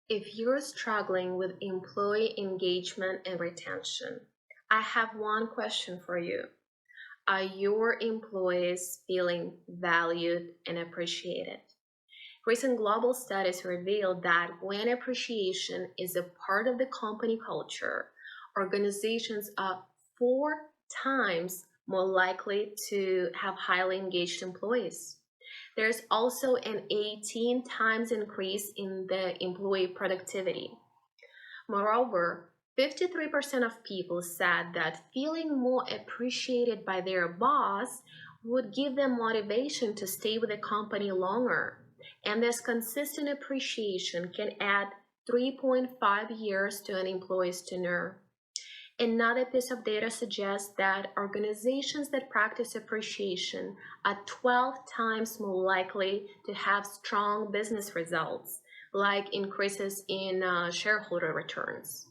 If you're struggling with employee engagement and retention, I have one question for you. Are your employees feeling valued and appreciated? Recent global studies reveal that when appreciation is a part of the company culture, organizations are 4 times more likely to have highly engaged employees. There's also an 18 times increase in the employee productivity. Moreover, 53% of people said that feeling more appreciated by their boss would give them motivation to stay with the company longer. And this consistent appreciation can add 3.5 years to an employee's tenure. Another piece of data suggests that organizations that practice appreciation are 12 times more likely to have strong business results, like increases in shareholder returns.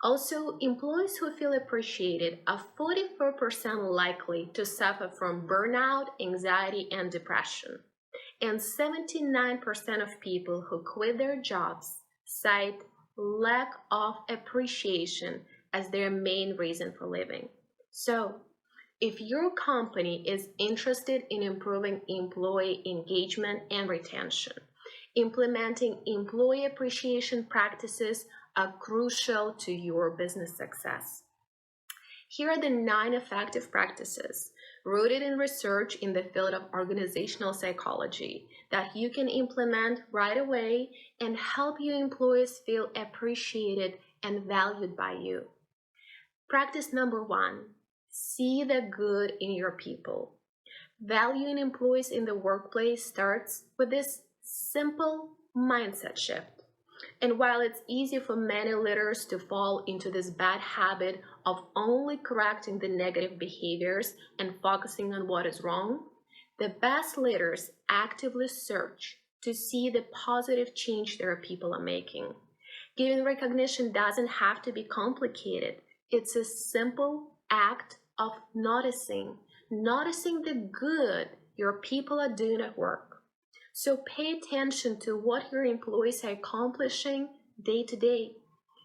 Also, employees who feel appreciated are 44% likely to suffer from burnout, anxiety, and depression. And 79% of people who quit their jobs cite lack of appreciation as their main reason for leaving. So, if your company is interested in improving employee engagement and retention, implementing employee appreciation practices are crucial to your business success. Here are the 9 effective practices rooted in research in the field of organizational psychology that you can implement right away and help your employees feel appreciated and valued by you. Practice number 1, see the good in your people. Valuing employees in the workplace starts with this simple mindset shift. And while it's easy for many leaders to fall into this bad habit of only correcting the negative behaviors and focusing on what is wrong, the best leaders actively search to see the positive change their people are making. Giving recognition doesn't have to be complicated. It's a simple act of noticing the good your people are doing at work. So pay attention to what your employees are accomplishing day to day.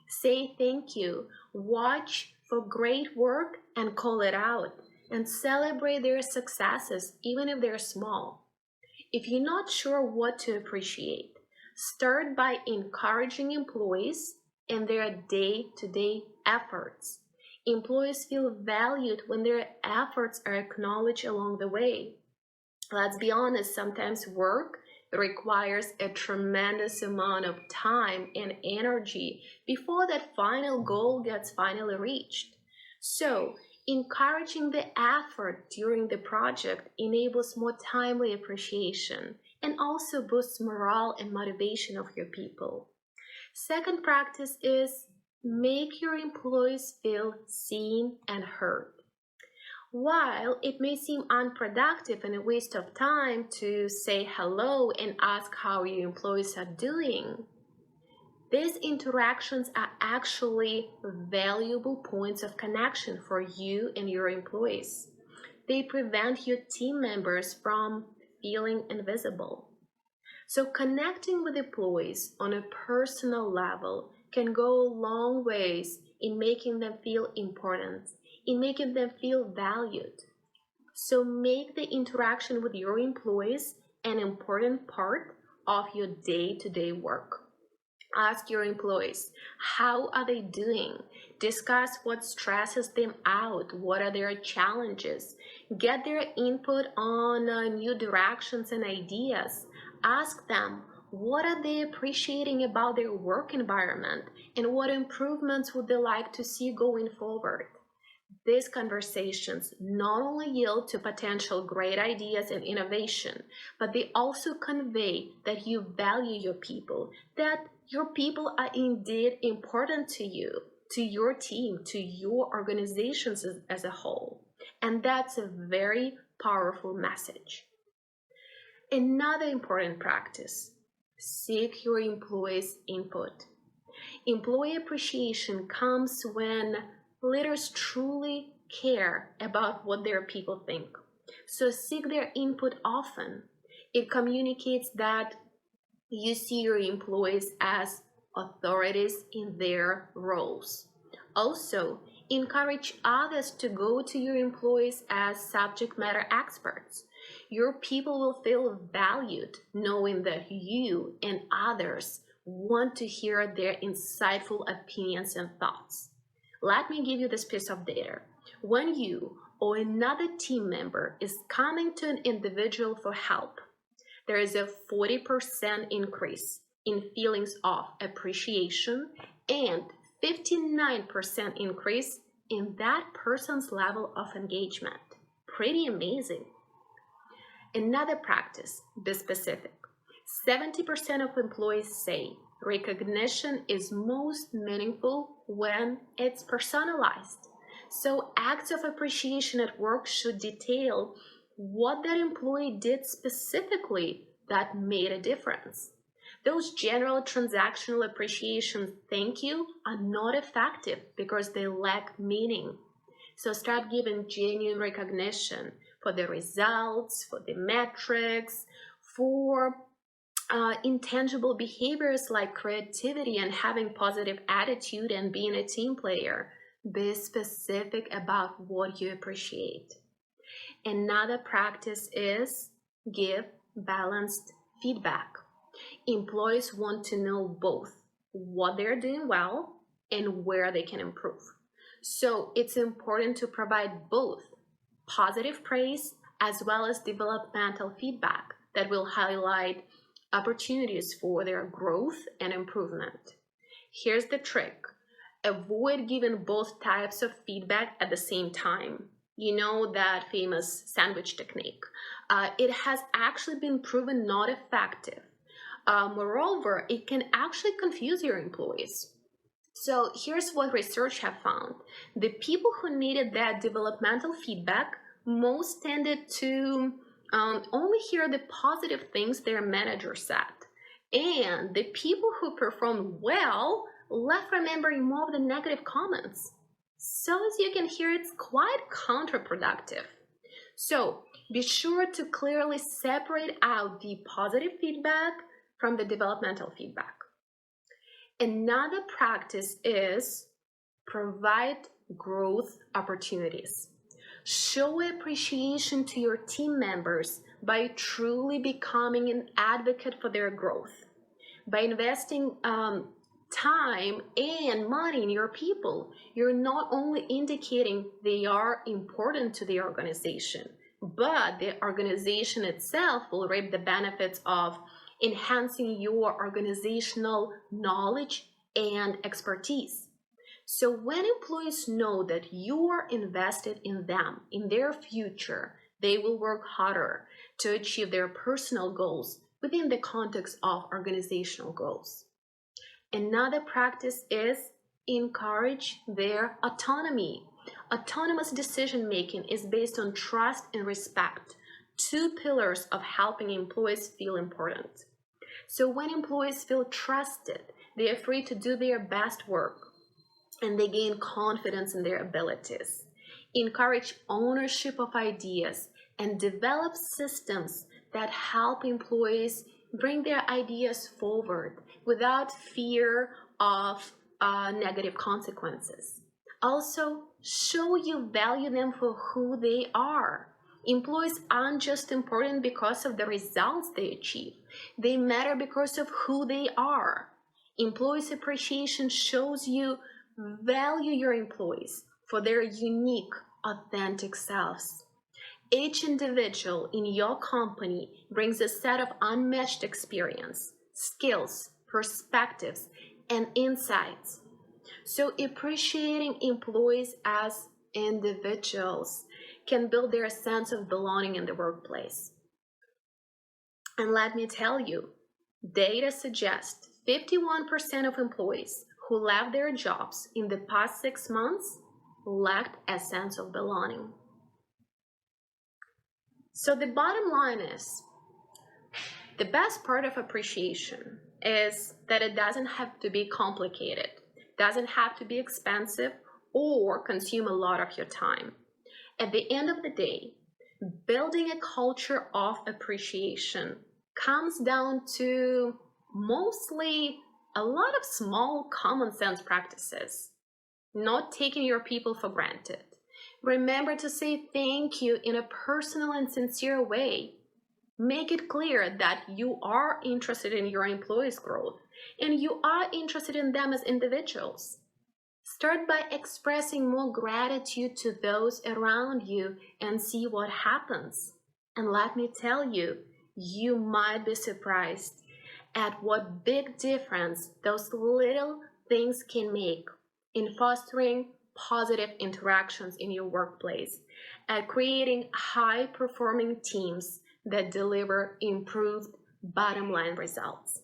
Say thank you, watch for great work and call it out, and celebrate their successes even if they're small. If you're not sure what to appreciate, start by encouraging employees and their day-to-day efforts. Employees feel valued when their efforts are acknowledged along the way. Let's be honest, sometimes work requires a tremendous amount of time and energy before that final goal gets finally reached. So, encouraging the effort during the project enables more timely appreciation and also boosts morale and motivation of your people. Second practice is make your employees feel seen and heard. While it may seem unproductive and a waste of time to say hello and ask how your employees are doing, these interactions are actually valuable points of connection for you and your employees. They prevent your team members from feeling invisible. So connecting with employees on a personal level can go a long ways in making them feel important, in making them feel valued. So make the interaction with your employees an important part of your day-to-day work. Ask your employees, how are they doing? Discuss what stresses them out. What are their challenges? Get their input on new directions and ideas. Ask them, what are they appreciating about their work environment? And what improvements would they like to see going forward? These conversations not only yield to potential great ideas and innovation, but they also convey that you value your people, that your people are indeed important to you, to your team, to your organizations as a whole. And that's a very powerful message. Another important practice, seek your employees' input. Employee appreciation comes when leaders truly care about what their people think. So seek their input often. It communicates that you see your employees as authorities in their roles. Also, encourage others to go to your employees as subject matter experts. Your people will feel valued knowing that you and others want to hear their insightful opinions and thoughts. Let me give you this piece of data. When you or another team member is coming to an individual for help, there is a 40% increase in feelings of appreciation and 59% increase in that person's level of engagement. Pretty amazing. Another practice, be specific. 70% of employees say recognition is most meaningful when it's personalized. So acts of appreciation at work should detail what that employee did specifically that made a difference. Those general transactional appreciation thank you are not effective because they lack meaning. So start giving genuine recognition for the results, for the metrics, for intangible behaviors like creativity and having positive attitude and being a team player. Be specific about what you appreciate. Another practice is give balanced feedback. Employees want to know both what they're doing well and where they can improve. So it's important to provide both positive praise as well as developmental feedback that will highlight opportunities for their growth and improvement. Here's the trick. Avoid giving both types of feedback at the same time. You know that famous sandwich technique. It has actually been proven not effective. Moreover, it can actually confuse your employees. So here's what research have found. The people who needed that developmental feedback most tended to only hear the positive things their manager said. And the people who performed well left remembering more of the negative comments. So as you can hear, it's quite counterproductive. So be sure to clearly separate out the positive feedback from the developmental feedback. Another practice is provide growth opportunities. Show appreciation to your team members by truly becoming an advocate for their growth. By investing time and money in your people, you're not only indicating they are important to the organization, but the organization itself will reap the benefits of enhancing your organizational knowledge and expertise. So when employees know that you are invested in them, in their future, they will work harder to achieve their personal goals within the context of organizational goals. Another practice is encourage their autonomy. Autonomous decision making is based on trust and respect, two pillars of helping employees feel important. So when employees feel trusted, they are free to do their best work and they gain confidence in their abilities. Encourage ownership of ideas and develop systems that help employees bring their ideas forward without fear of negative consequences. Also, show you value them for who they are. Employees aren't just important because of the results they achieve. They matter because of who they are. Employees appreciation shows you value your employees for their unique, authentic selves. Each individual in your company brings a set of unmatched experience, skills, perspectives, and insights. So appreciating employees as individuals can build their sense of belonging in the workplace. And let me tell you, data suggests 51% of employees who left their jobs in the past 6 months lacked a sense of belonging. So the bottom line is, the best part of appreciation is that it doesn't have to be complicated, doesn't have to be expensive or consume a lot of your time. At the end of the day, building a culture of appreciation comes down to mostly a lot of small common sense practices. Not taking your people for granted. Remember to say thank you in a personal and sincere way. Make it clear that you are interested in your employees' growth and you are interested in them as individuals. Start by expressing more gratitude to those around you and see what happens. And let me tell you, you might be surprised at what big difference those little things can make in fostering positive interactions in your workplace, at creating high performing teams that deliver improved bottom line results.